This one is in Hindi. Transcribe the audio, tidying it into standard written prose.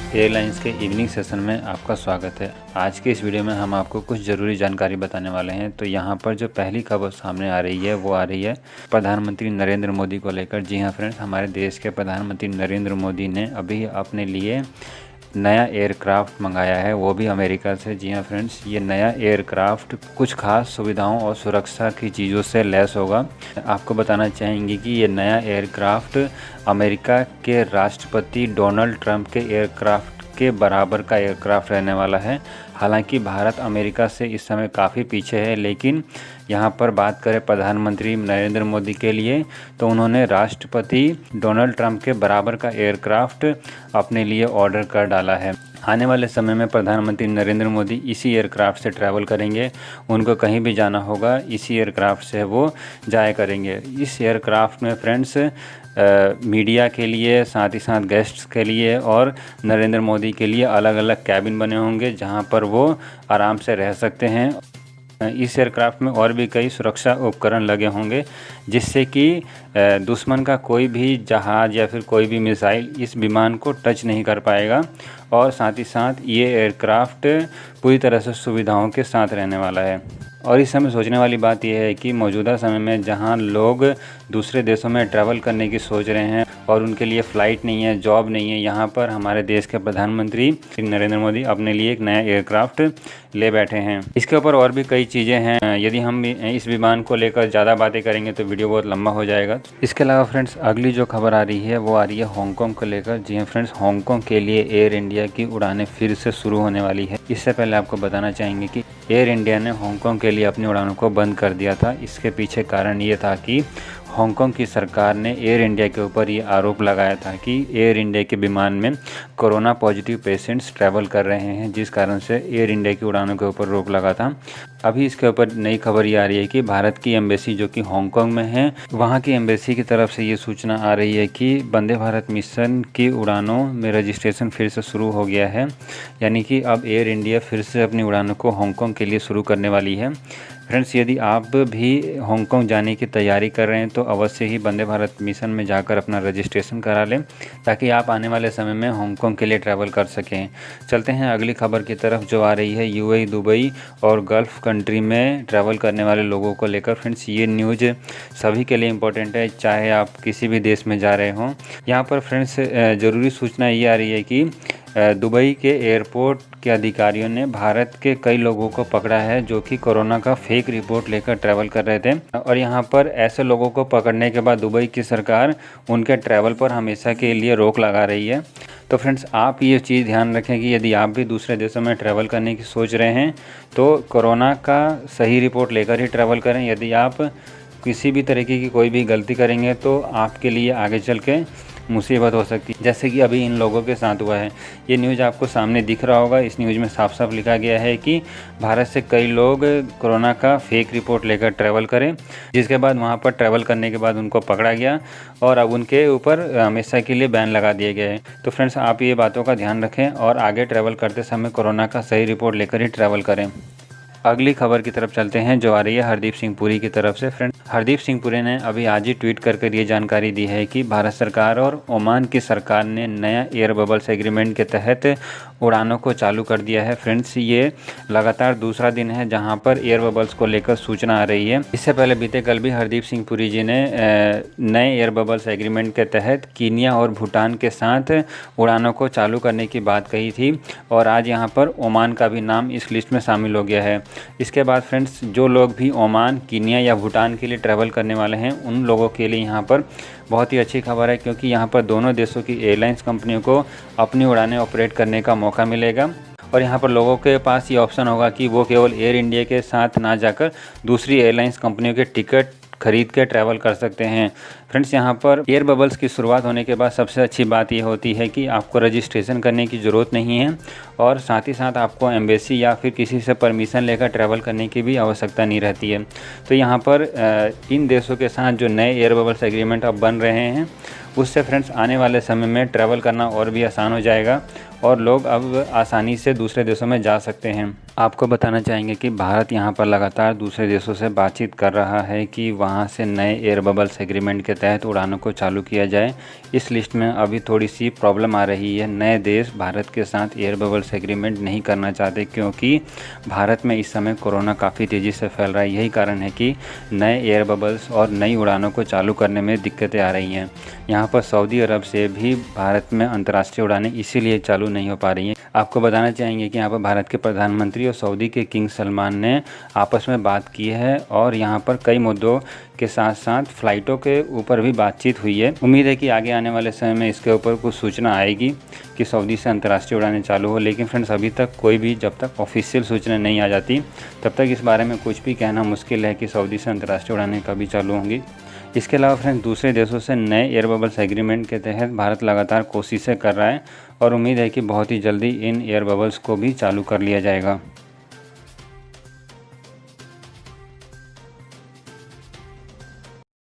एयरलाइंस के इवनिंग सेशन में आपका स्वागत है। आज के इस वीडियो में हम आपको कुछ ज़रूरी जानकारी बताने वाले हैं। तो यहाँ पर जो पहली खबर सामने आ रही है वो आ रही है प्रधानमंत्री नरेंद्र मोदी को लेकर। जी हाँ फ्रेंड्स, हमारे देश के प्रधानमंत्री नरेंद्र मोदी ने अभी अपने लिए नया एयरक्राफ्ट मंगाया है, वो भी अमेरिका से। जी हाँ फ्रेंड्स, ये नया एयरक्राफ्ट कुछ खास सुविधाओं और सुरक्षा की चीज़ों से लैस होगा। आपको बताना चाहेंगे कि ये नया एयरक्राफ्ट अमेरिका के राष्ट्रपति डोनाल्ड ट्रंप के एयरक्राफ्ट के बराबर का एयरक्राफ्ट रहने वाला है। हालांकि भारत अमेरिका से इस समय काफ़ी पीछे है, लेकिन यहाँ पर बात करें प्रधानमंत्री नरेंद्र मोदी के लिए तो उन्होंने राष्ट्रपति डोनाल्ड ट्रंप के बराबर का एयरक्राफ्ट अपने लिए ऑर्डर कर डाला है। आने वाले समय में प्रधानमंत्री नरेंद्र मोदी इसी एयरक्राफ्ट से ट्रैवल करेंगे। उनको कहीं भी जाना होगा इसी एयरक्राफ्ट से वो जाया करेंगे। इस एयरक्राफ्ट में फ्रेंड्स मीडिया के लिए, साथ ही साथ गेस्ट्स के लिए और नरेंद्र मोदी के लिए अलग अलग कैबिन बने होंगे जहां पर वो आराम से रह सकते हैं। इस एयरक्राफ्ट में और भी कई सुरक्षा उपकरण लगे होंगे जिससे कि दुश्मन का कोई भी जहाज़ या फिर कोई भी मिसाइल इस विमान को टच नहीं कर पाएगा। और साथ ही साथ ये एयरक्राफ्ट पूरी तरह से सुविधाओं के साथ रहने वाला है। और इस समय सोचने वाली बात यह है कि मौजूदा समय में जहां लोग दूसरे देशों में ट्रैवल करने की सोच रहे हैं और उनके लिए फ़्लाइट नहीं है, जॉब नहीं है, यहाँ पर हमारे देश के प्रधानमंत्री नरेंद्र मोदी अपने लिए एक नया एयरक्राफ्ट ले बैठे हैं। इसके ऊपर और भी कई चीज़ें हैं। यदि हम इस विमान को लेकर ज़्यादा बातें करेंगे तो वीडियो बहुत लंबा हो जाएगा। इसके अलावा फ्रेंड्स, अगली जो खबर आ रही है वो आ रही है हांगकांग को लेकर। जी हाँ फ्रेंड्स, हांगकांग के लिए एयर इंडिया की उड़ानें फिर से शुरू होने वाली है। इससे पहले आपको बताना चाहेंगे कि एयर इंडिया ने हांगकांग के लिए अपनी उड़ानों को बंद कर दिया था। इसके पीछे कारण ये था कि हांगकांग की सरकार ने एयर इंडिया के ऊपर ये आरोप लगाया था कि एयर इंडिया के विमान में कोरोना पॉजिटिव पेशेंट्स ट्रैवल कर रहे हैं, जिस कारण से एयर इंडिया की उड़ानों के ऊपर रोक लगा था। अभी इसके ऊपर नई खबर ये आ रही है कि भारत की एम्बेसी जो कि हांगकांग में है, वहाँ की एम्बेसी की तरफ से ये सूचना आ रही है कि वंदे भारत मिशन की उड़ानों में रजिस्ट्रेशन फिर से शुरू हो गया है। यानी कि अब एयर इंडिया फिर से अपनी उड़ानों को हांगकांग के लिए शुरू करने वाली है। फ्रेंड्स, यदि आप भी हांगकांग जाने की तैयारी कर रहे हैं तो अवश्य ही वंदे भारत मिशन में जाकर अपना रजिस्ट्रेशन करा लें ताकि आप आने वाले समय में हांगकांग के लिए ट्रैवल कर सकें। चलते हैं अगली खबर की तरफ जो आ रही है यूएई, दुबई और गल्फ़ कंट्री में ट्रैवल करने वाले लोगों को लेकर। फ्रेंड्स, ये न्यूज़ सभी के लिए इम्पोर्टेंट है, चाहे आप किसी भी देश में जा रहे हों। यहाँ पर फ्रेंड्स ज़रूरी सूचना ये आ रही है कि दुबई के एयरपोर्ट के अधिकारियों ने भारत के कई लोगों को पकड़ा है जो कि कोरोना का फेक रिपोर्ट लेकर ट्रैवल कर रहे थे। और यहाँ पर ऐसे लोगों को पकड़ने के बाद दुबई की सरकार उनके ट्रैवल पर हमेशा के लिए रोक लगा रही है। तो फ्रेंड्स, आप ये चीज़ ध्यान रखें कि यदि आप भी दूसरे देशों में ट्रैवल करने की सोच रहे हैं तो कोरोना का सही रिपोर्ट लेकर ही ट्रैवल करें। यदि आप किसी भी तरीके की कोई भी गलती करेंगे तो आपके लिए आगे चल के मुसीबत हो सकती है, जैसे कि अभी इन लोगों के साथ हुआ है। ये न्यूज़ आपको सामने दिख रहा होगा। इस न्यूज़ में साफ साफ लिखा गया है कि भारत से कई लोग कोरोना का फेक रिपोर्ट लेकर ट्रैवल करें, जिसके बाद वहां पर ट्रैवल करने के बाद उनको पकड़ा गया और अब उनके ऊपर हमेशा के लिए बैन लगा दिए गए हैं। तो फ्रेंड्स, आप ये बातों का ध्यान रखें और आगे ट्रैवल करते समय कोरोना का सही रिपोर्ट लेकर ही ट्रैवल करें। अगली खबर की तरफ चलते हैं जो आ रही है हरदीप सिंह पुरी की तरफ से। फ्रेंड, हरदीप सिंह पुरी ने अभी आज ही ट्वीट कर ये जानकारी दी है कि भारत सरकार और ओमान की सरकार ने नया एयर बबल्स एग्रीमेंट के तहत उड़ानों को चालू कर दिया है। फ्रेंड्स, ये लगातार दूसरा दिन है जहां पर एयर बबल्स को लेकर सूचना आ रही है। इससे पहले बीते कल भी हरदीप सिंह पुरी जी ने नए एयर बबल्स एग्रीमेंट के तहत कीनिया और भूटान के साथ उड़ानों को चालू करने की बात कही थी और आज यहाँ पर ओमान का भी नाम इस लिस्ट में शामिल हो गया है। इसके बाद फ्रेंड्स, जो लोग भी ओमान, कीनिया या भूटान के लिए ट्रैवल करने वाले हैं उन लोगों के लिए यहाँ पर बहुत ही अच्छी खबर है, क्योंकि यहाँ पर दोनों देशों की एयरलाइंस कंपनियों को अपनी उड़ानें ऑपरेट करने का मौका मिलेगा। और यहाँ पर लोगों के पास ये ऑप्शन होगा कि वो केवल एयर इंडिया के साथ ना जाकर दूसरी एयरलाइंस कंपनियों के टिकट खरीद के ट्रैवल कर सकते हैं। फ्रेंड्स, यहाँ पर एयर बबल्स की शुरुआत होने के बाद सबसे अच्छी बात ये होती है कि आपको रजिस्ट्रेशन करने की ज़रूरत नहीं है और साथ ही साथ आपको एम्बेसी या फिर किसी से परमिशन लेकर ट्रैवल करने की भी आवश्यकता नहीं रहती है। तो यहाँ पर इन देशों के साथ जो नए एयर बबल्स एग्रीमेंट अब बन रहे हैं उससे फ्रेंड्स आने वाले समय में ट्रैवल करना और भी आसान हो जाएगा और लोग अब आसानी से दूसरे देशों में जा सकते हैं। आपको बताना चाहेंगे कि भारत यहाँ पर लगातार दूसरे देशों से बातचीत कर रहा है कि वहाँ से नए एयर बबल्स एग्रीमेंट के तहत उड़ानों को चालू किया जाए। इस लिस्ट में अभी थोड़ी सी प्रॉब्लम आ रही है। नए देश भारत के साथ एयर बबल्स एग्रीमेंट नहीं करना चाहते क्योंकि भारत में इस समय कोरोना काफ़ी तेज़ी से फैल रहा है। यही कारण है कि नए एयर बबल्स और नई उड़ानों को चालू करने में दिक्कतें आ रही हैं। यहाँ पर सऊदी अरब से भी भारत में अंतर्राष्ट्रीय उड़ानें इसीलिए चालू नहीं हो पा रही हैं। आपको बताना चाहेंगे कि यहाँ पर भारत के प्रधानमंत्री और सऊदी के किंग सलमान ने आपस में बात की है और यहाँ पर कई मुद्दों के साथ साथ फ़्लाइटों के ऊपर भी बातचीत हुई है। उम्मीद है कि आगे आने वाले समय में इसके ऊपर कुछ सूचना आएगी कि सऊदी से अंतर्राष्ट्रीय उड़ानें चालू हो। लेकिन फ्रेंड्स अभी तक कोई भी जब तक ऑफिशियल सूचना नहीं आ जाती तब तक इस बारे में कुछ भी कहना मुश्किल है कि सऊदी से अंतर्राष्ट्रीय उड़ानें कभी चालू होंगी। इसके अलावा फ्रेंड्स दूसरे देशों से नए एयर बबल्स एग्रीमेंट के तहत भारत लगातार कोशिशें कर रहा है और उम्मीद है कि बहुत ही जल्दी इन एयर बबल्स को भी चालू कर लिया जाएगा।